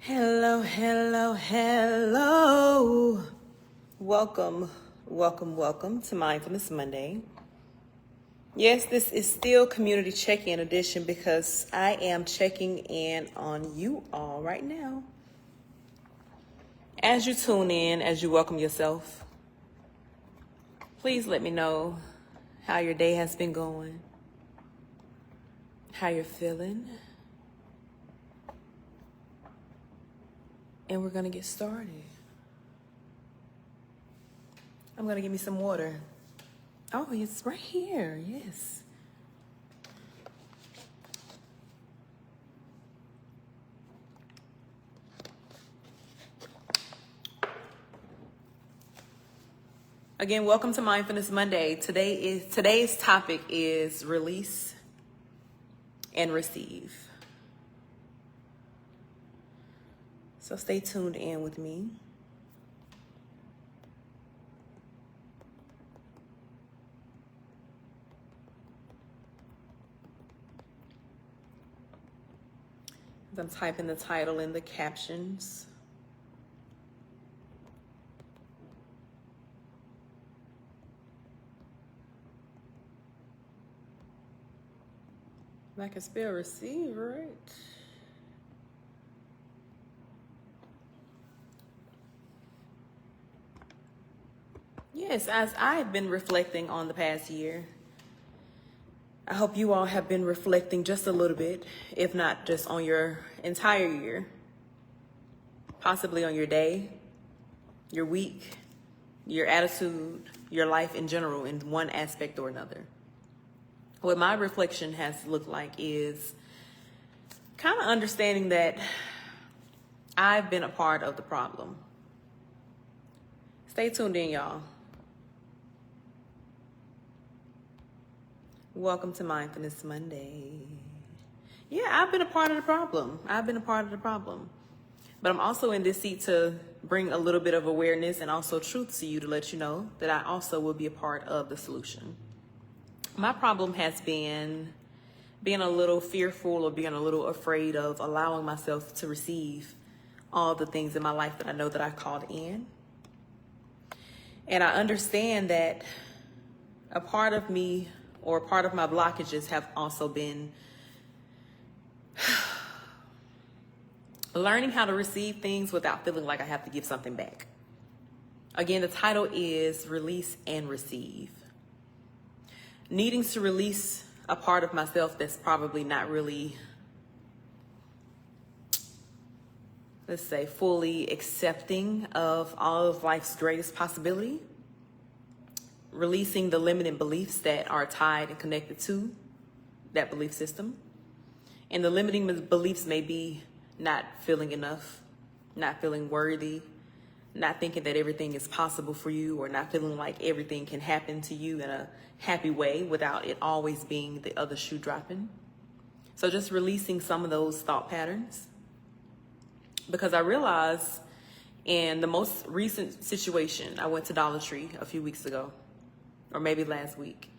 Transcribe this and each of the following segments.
Hello, hello, hello. Welcome to Mindfulness Monday. Yes, this is still community check-in edition because I am checking in on you all right now. As you tune in, as you welcome yourself, please let me know how your day has been going, how you're feeling. And we're going to get started. I'm going to get me some water. Oh, it's right here. Yes. Again, welcome to Mindfulness Monday. Today's topic is release and receive. So stay tuned in with me. I'm typing the title in the captions. I can spell receive, right? Yes, as I've been reflecting on the past year, I hope you all have been reflecting just a little bit, if not just on your entire year, possibly on your day, your week, your attitude, your life in general, in one aspect or another. What my reflection has looked like is kind of understanding that I've been a part of the problem. Stay tuned in, y'all. Welcome to Mindfulness Monday. Yeah, I've been a part of the problem. But I'm also in this seat to bring a little bit of awareness and also truth to you to let you know that I also will be a part of the solution. My problem has been being a little fearful or being a little afraid of allowing myself to receive all the things in my life that I know that I called in. And I understand that a part of me or part of my blockages have also been learning how to receive things without feeling like I have to give something back. Again, the title is Release and Receive. Needing to release a part of myself that's probably not really, let's say, fully accepting of all of life's greatest possibility. Releasing the limiting beliefs that are tied and connected to that belief system. And the limiting beliefs may be not feeling enough, not feeling worthy, not thinking that everything is possible for you, or not feeling like everything can happen to you in a happy way without it always being the other shoe dropping. So just releasing some of those thought patterns. Because I realized in the most recent situation, I went to Dollar Tree a few weeks ago, or maybe last week.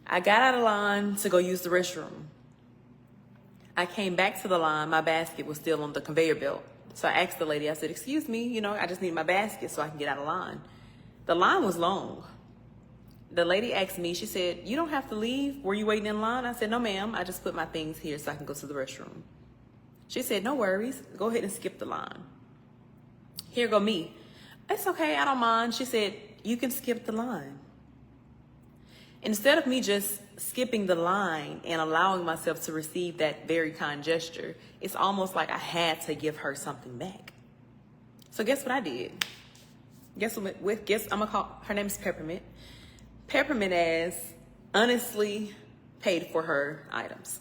I got out of line to go use the restroom. I came back to the line, my basket was still on the conveyor belt. So I asked the lady, I said, excuse me, I just need my basket so I can get out of line. The line was long. The lady asked me, she said, you don't have to leave. Were you waiting in line? I said, no, ma'am. I just put my things here so I can go to the restroom. She said, no worries. Go ahead and skip the line. Here go me. It's okay. I don't mind. She said, you can skip the line. Instead of me just skipping the line and allowing myself to receive that very kind gesture, it's almost like I had to give her something back. So guess what I did? I'm gonna call her name's Peppermint. Peppermint has honestly paid for her items.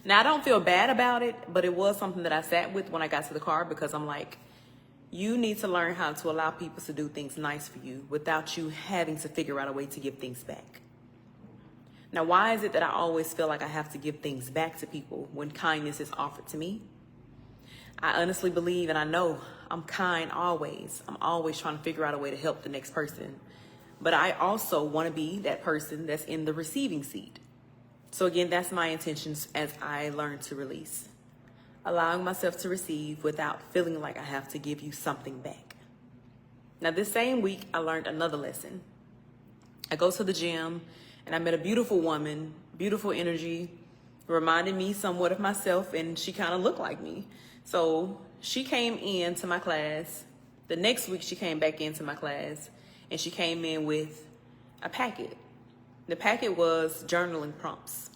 Now I don't feel bad about it, but it was something that I sat with when I got to the car because I'm like, you need to learn how to allow people to do things nice for you without you having to figure out a way to give things back. Now, why is it that I always feel like I have to give things back to people when kindness is offered to me? I honestly believe and I know I'm kind always. I'm always trying to figure out a way to help the next person. But I also want to be that person that's in the receiving seat. So again, that's my intentions as I learn to release. allowing myself to receive without feeling like I have to give you something back. Now, this same week, I learned another lesson. I go to the gym and I met a beautiful woman, beautiful energy, reminded me somewhat of myself, and she kind of looked like me. So she came into my class. The next week, she came back into my class and she came in with a packet. The packet was journaling prompts.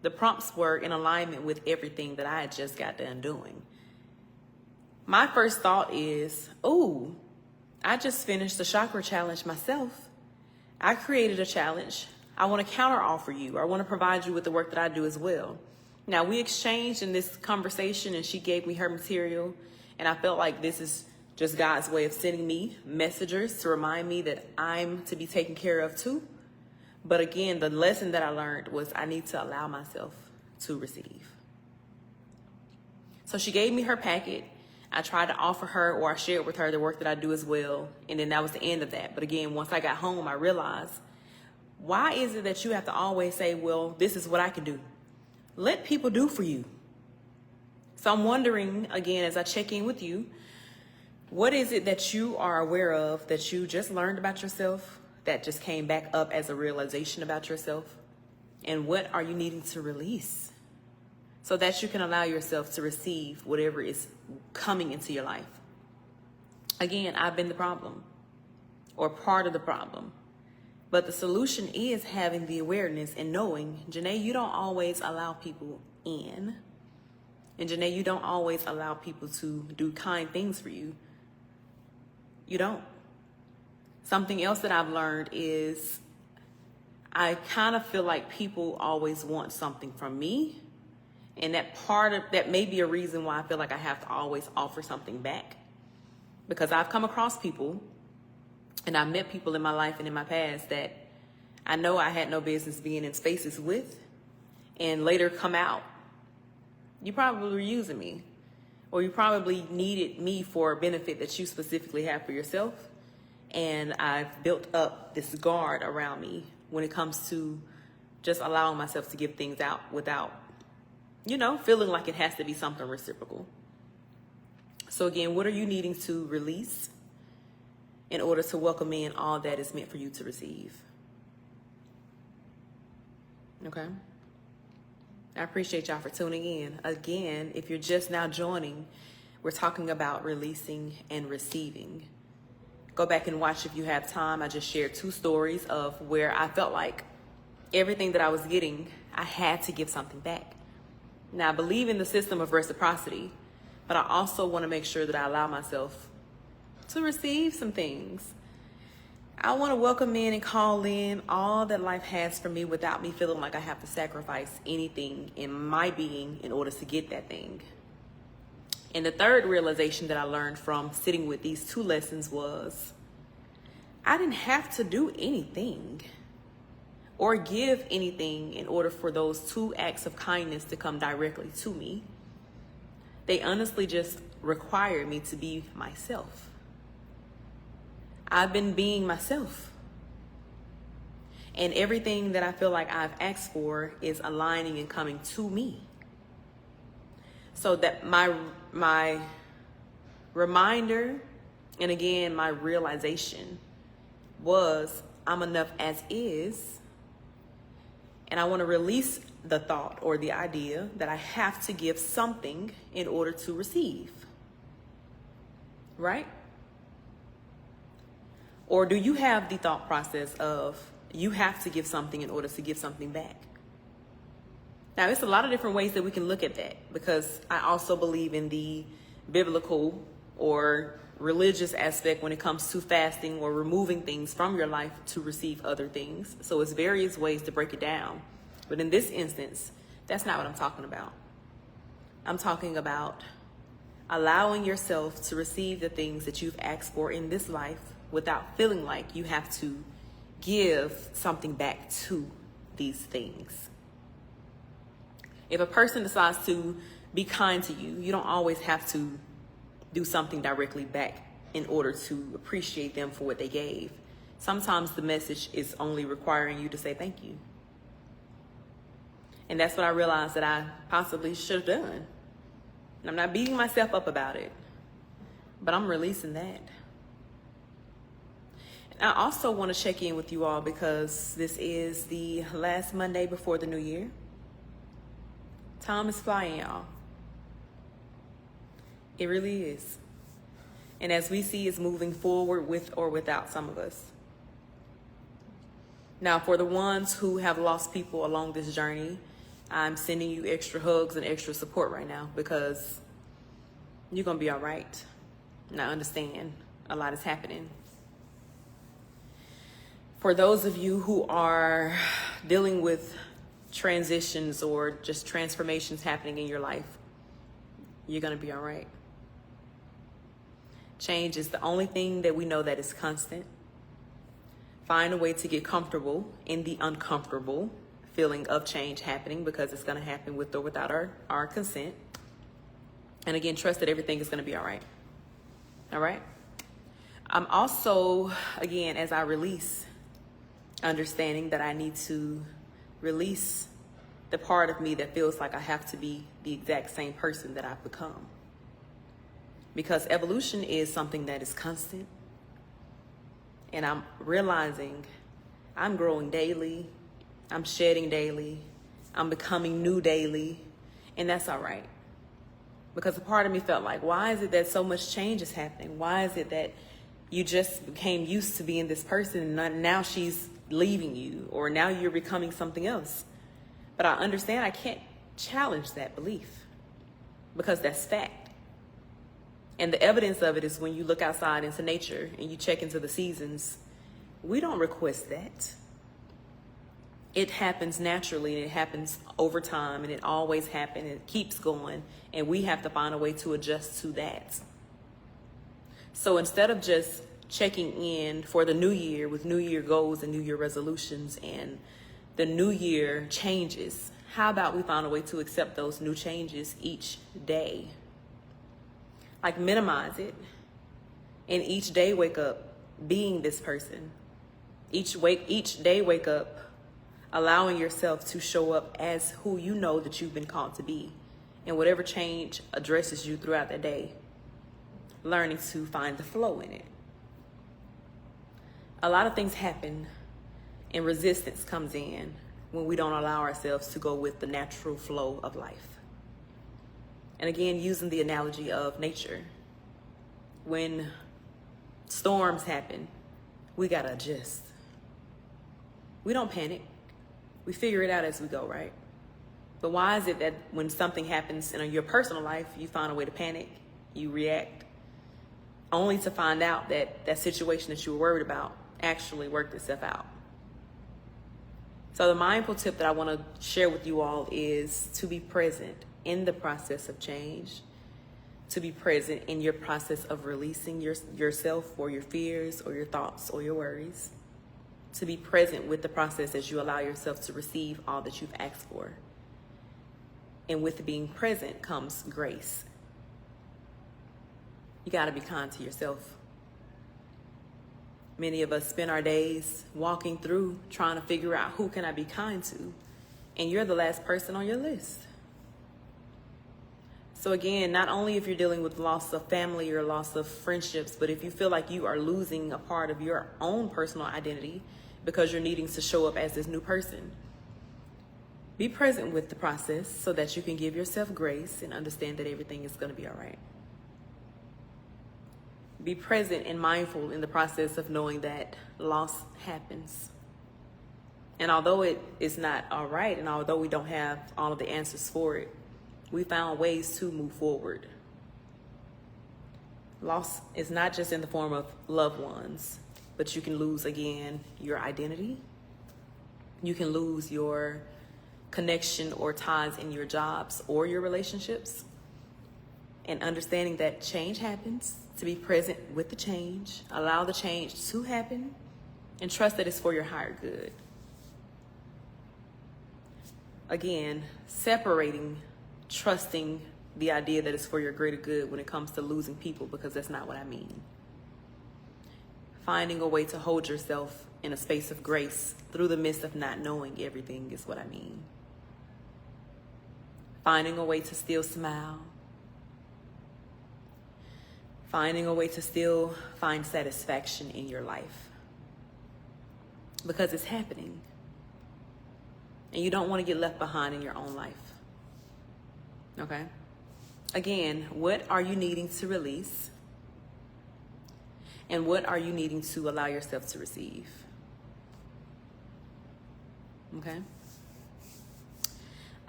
The prompts were in alignment with everything that I had just got done doing. My first thought is, oh, I just finished the chakra challenge myself. I created a challenge. I want to counter offer you. I want to provide you with the work that I do as well. Now, we exchanged in this conversation and she gave me her material, and I felt like this is just God's way of sending me messengers to remind me that I'm to be taken care of too. But again, the lesson that I learned was I need to allow myself to receive. So she gave me her packet. I tried to offer her, or I shared with her, the work that I do as well. And then that was the end of that. But again, once I got home, I realized, why is it that you have to always say, well, this is what I can do? Let people do for you. So I'm wondering, again, as I check in with you, what is it that you are aware of that you just learned about yourself, that just came back up as a realization about yourself? And what are you needing to release so that you can allow yourself to receive whatever is coming into your life? Again, I've been the problem, or part of the problem. But the solution is having the awareness and knowing, Janae, you don't always allow people in. And Janae, you don't always allow people to do kind things for you. You don't. Something else that I've learned is I kind of feel like people always want something from me. And that may be a reason why I feel like I have to always offer something back. Because I've come across people, and I've met people in my life and in my past that I know I had no business being in spaces with, and later come out. You probably were using me, or you probably needed me for a benefit that you specifically have for yourself. And I've built up this guard around me when it comes to just allowing myself to give things out without, feeling like it has to be something reciprocal. So again, what are you needing to release in order to welcome in all that is meant for you to receive? Okay. I appreciate y'all for tuning in. Again, if you're just now joining, we're talking about releasing and receiving. Go back and watch if you have time. I just shared 2 stories of where I felt like everything that I was getting, I had to give something back. Now, I believe in the system of reciprocity, but I also want to make sure that I allow myself to receive some things. I want to welcome in and call in all that life has for me without me feeling like I have to sacrifice anything in my being in order to get that thing. And the third realization that I learned from sitting with these 2 lessons was I didn't have to do anything or give anything in order for those 2 acts of kindness to come directly to me. They honestly just required me to be myself. I've been being myself. And everything that I feel like I've asked for is aligning and coming to me. So that my reminder, and again, my realization was I'm enough as is. And I want to release the thought or the idea that I have to give something in order to receive. Right? Or do you have the thought process of you have to give something in order to give something back? Now, it's a lot of different ways that we can look at that, because I also believe in the biblical or religious aspect when it comes to fasting or removing things from your life to receive other things. So it's various ways to break it down. But in this instance, that's not what I'm talking about. I'm talking about allowing yourself to receive the things that you've asked for in this life without feeling like you have to give something back to these things. If a person decides to be kind to you, you don't always have to do something directly back in order to appreciate them for what they gave. Sometimes the message is only requiring you to say thank you. And that's what I realized that I possibly should have done. And I'm not beating myself up about it, but I'm releasing that. And I also want to check in with you all because this is the last Monday before the new year. Time is flying, y'all. It really is. And as we see, it's moving forward with or without some of us. Now, for the ones who have lost people along this journey, I'm sending you extra hugs and extra support right now because you're going to be all right. And I understand a lot is happening. For those of you who are dealing with transitions or just transformations happening in your life, you're going to be all right. Change is the only thing that we know that is constant. Find a way to get comfortable in the uncomfortable feeling of change happening because it's going to happen with or without our consent. And again, trust that everything is going to be all right. All right? I'm also, again, as I release, understanding that I need to release the part of me that feels like I have to be the exact same person that I've become. Because evolution is something that is constant. And I'm realizing I'm growing daily. I'm shedding daily. I'm becoming new daily. And that's all right. Because a part of me felt like, why is it that so much change is happening? Why is it that you just became used to being this person and now she's leaving you, or now you're becoming something else? But I understand I can't challenge that belief because that's fact. And the evidence of it is when you look outside into nature and you check into the seasons, we don't request that. It happens naturally and it happens over time and it always happens. It keeps going and we have to find a way to adjust to that. So instead of just checking in for the new year with new year goals and new year resolutions and the new year changes, how about we find a way to accept those new changes each day? Like minimize it and each day wake up being this person. Each day wake up allowing yourself to show up as who you know that you've been called to be. And whatever change addresses you throughout the day, learning to find the flow in it. A lot of things happen and resistance comes in when we don't allow ourselves to go with the natural flow of life. And again, using the analogy of nature, when storms happen, we gotta adjust. We don't panic. We figure it out as we go, right? But why is it that when something happens in your personal life, you find a way to panic, you react, only to find out that that situation that you were worried about actually worked itself out? So the mindful tip that I want to share with you all is to be present in the process of change, to be present in your process of releasing yourself or your fears or your thoughts or your worries, to be present with the process as you allow yourself to receive all that you've asked for. And with being present comes grace. You got to be kind to yourself. Many of us spend our days walking through trying to figure out who can I be kind to, and you're the last person on your list. So again, not only if you're dealing with loss of family or loss of friendships, but if you feel like you are losing a part of your own personal identity because you're needing to show up as this new person, be present with the process so that you can give yourself grace and understand that everything is going to be all right. Be present and mindful in the process of knowing that loss happens. And although it is not all right, and although we don't have all of the answers for it, we found ways to move forward. Loss is not just in the form of loved ones, but you can lose, again, your identity. You can lose your connection or ties in your jobs or your relationships. And understanding that change happens, to be present with the change, allow the change to happen, and trust that it's for your higher good. Again, separating, trusting the idea that it's for your greater good when it comes to losing people, because that's not what I mean. Finding a way to hold yourself in a space of grace through the midst of not knowing everything is what I mean. Finding a way to still smile, finding a way to still find satisfaction in your life. Because it's happening. And you don't want to get left behind in your own life. Okay? Again, what are you needing to release? And what are you needing to allow yourself to receive? Okay?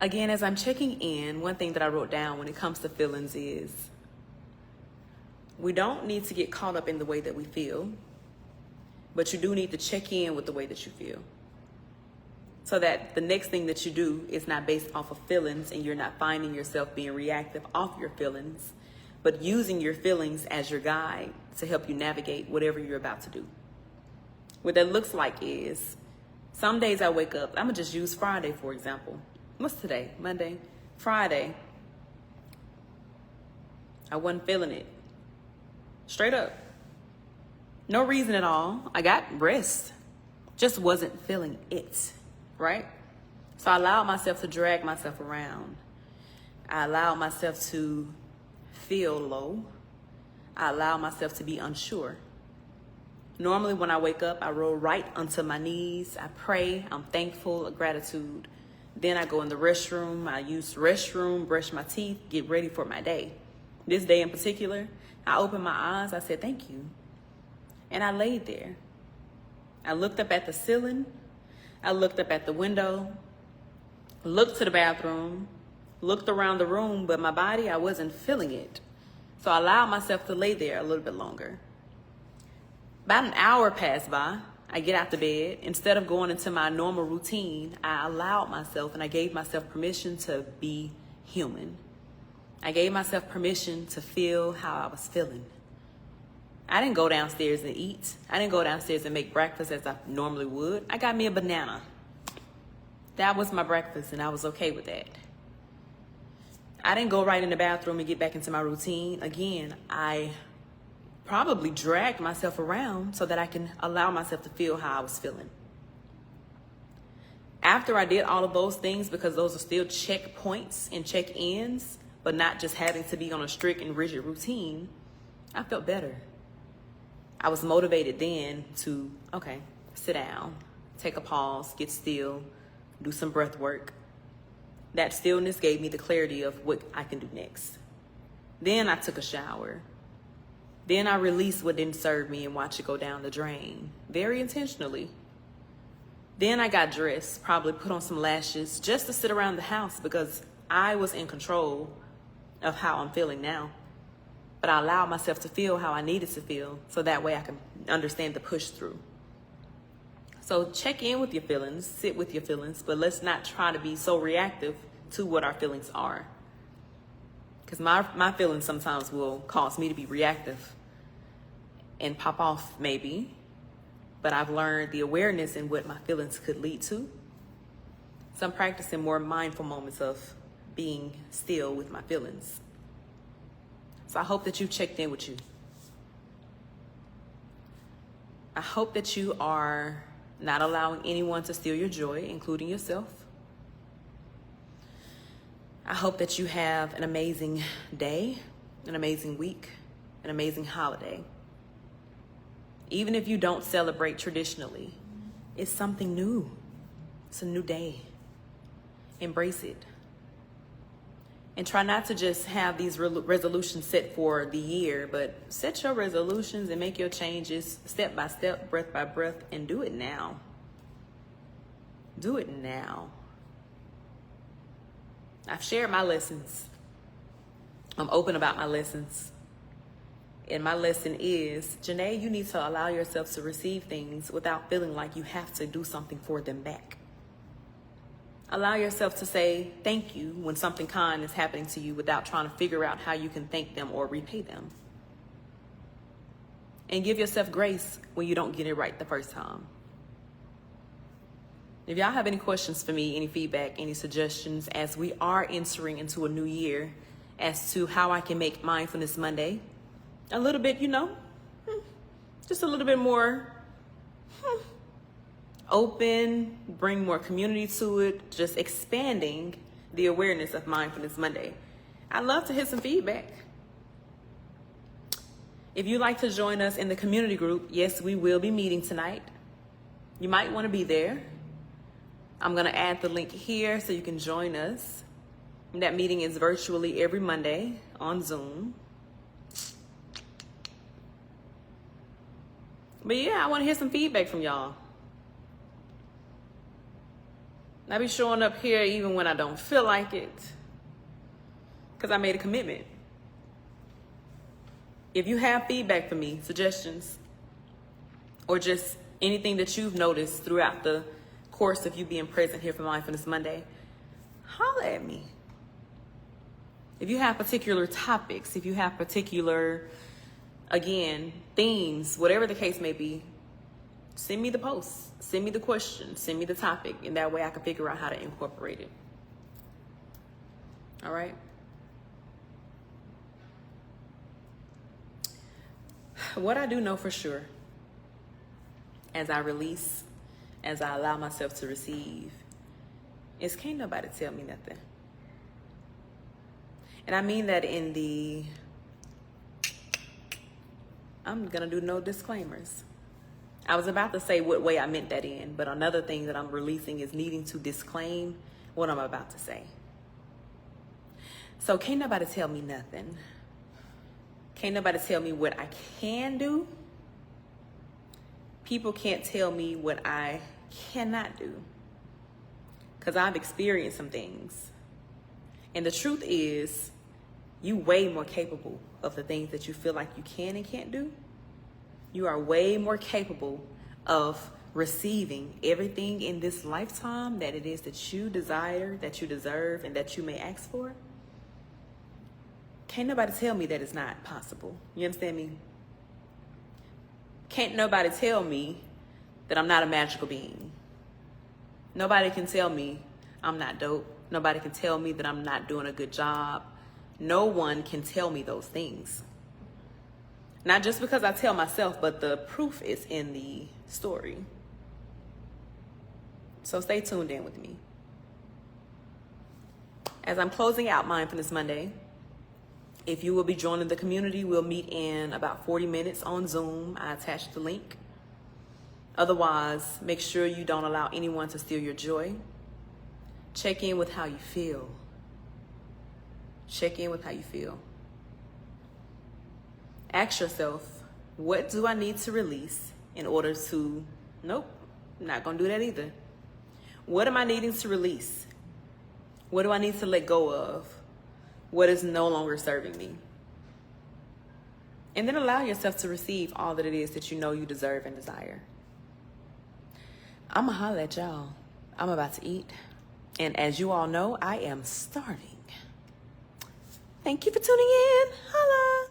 Again, as I'm checking in, one thing that I wrote down when it comes to feelings is we don't need to get caught up in the way that we feel, but you do need to check in with the way that you feel. So that the next thing that you do is not based off of feelings and you're not finding yourself being reactive off your feelings, but using your feelings as your guide to help you navigate whatever you're about to do. What that looks like is some days I wake up, I'm gonna just use Friday, for example. What's today? Monday? Friday. I wasn't feeling it. Straight up. No reason at all. I got rest. Just wasn't feeling it, right? So I allowed myself to drag myself around. I allowed myself to feel low. I allowed myself to be unsure. Normally when I wake up, I roll right onto my knees. I pray. I'm thankful, gratitude. Then I go in the restroom. I use the restroom, brush my teeth, get ready for my day. This day in particular, I opened my eyes. I said, thank you. And I laid there. I looked up at the ceiling. I looked up at the window, looked to the bathroom, looked around the room, but my body, I wasn't feeling it. So I allowed myself to lay there a little bit longer. About an hour passed by. I get out the bed. Instead of going into my normal routine, I allowed myself and I gave myself permission to be human. I gave myself permission to feel how I was feeling. I didn't go downstairs and eat. I didn't go downstairs and make breakfast as I normally would. I got me a banana. That was my breakfast and I was okay with that. I didn't go right in the bathroom and get back into my routine. Again, I probably dragged myself around so that I can allow myself to feel how I was feeling. After I did all of those things, because those are still checkpoints and check-ins, but not just having to be on a strict and rigid routine, I felt better. I was motivated then to, okay, sit down, take a pause, get still, do some breath work. That stillness gave me the clarity of what I can do next. Then I took a shower. Then I released what didn't serve me and watched it go down the drain, very intentionally. Then I got dressed, probably put on some lashes just to sit around the house because I was in control of how I'm feeling now. But I allowed myself to feel how I needed to feel so that way I can understand the push through. So check in with your feelings, sit with your feelings, but let's not try to be so reactive to what our feelings are. Because my feelings sometimes will cause me to be reactive and pop off maybe. But I've learned the awareness in what my feelings could lead to. So I'm practicing more mindful moments of being still with my feelings. So I hope that you've checked in with you. I hope that you are not allowing anyone to steal your joy, including yourself. I hope that you have an amazing day, an amazing week, an amazing holiday. Even if you don't celebrate traditionally, it's something new. It's a new day. Embrace it. And try not to just have these resolutions set for the year, but set your resolutions and make your changes step by step, breath by breath, and do it now. Do it now. I've shared my lessons. I'm open about my lessons. And my lesson is, Janae, you need to allow yourself to receive things without feeling like you have to do something for them back. Allow yourself to say thank you when something kind is happening to you without trying to figure out how you can thank them or repay them. And give yourself grace when you don't get it right the first time. If y'all have any questions for me, any feedback, any suggestions, as we are entering into a new year as to how I can make Mindfulness Monday a little bit, just a little bit more open, bring more community to it, just expanding the awareness of Mindfulness Monday. I'd love to hear some feedback. If you'd like to join us in the community group, yes, we will be meeting tonight. You might want to be there. I'm going to add the link here so you can join us. That meeting is virtually every Monday on Zoom. But yeah, I want to hear some feedback from y'all. I be showing up here even when I don't feel like it, because I made a commitment. If you have feedback for me, suggestions, or just anything that you've noticed throughout the course of you being present here for Mindfulness Monday, holla at me. If you have particular topics, if you have particular, again, themes, whatever the case may be, send me the post, send me the question, send me the topic, and that way I can figure out how to incorporate it. All right? What I do know for sure, as I release, as I allow myself to receive, is can't nobody tell me nothing. And I mean that in the, I'm gonna do no disclaimers. I was about to say what way I meant that in, but another thing that I'm releasing is needing to disclaim what I'm about to say. So can't nobody tell me nothing. Can't nobody tell me what I can do. People can't tell me what I cannot do, because I've experienced some things. And the truth is, you way more capable of the things that you feel like you can and can't do. You are way more capable of receiving everything in this lifetime that it is that you desire, that you deserve, and that you may ask for. Can't nobody tell me that it's not possible. You understand me? Can't nobody tell me that I'm not a magical being. Nobody can tell me I'm not dope. Nobody can tell me that I'm not doing a good job. No one can tell me those things. Not just because I tell myself, but the proof is in the story. So stay tuned in with me. As I'm closing out Mindfulness Monday, if you will be joining the community, we'll meet in about 40 minutes on Zoom. I attached the link. Otherwise, make sure you don't allow anyone to steal your joy. Check in with how you feel. Check in with how you feel. Ask yourself, what do I need to release in order to, nope, not gonna do that either. What am I needing to release? What do I need to let go of? What is no longer serving me? And then allow yourself to receive all that it is that you know you deserve and desire. I'ma holla at y'all. I'm about to eat. And as you all know, I am starving. Thank you for tuning in. Holla.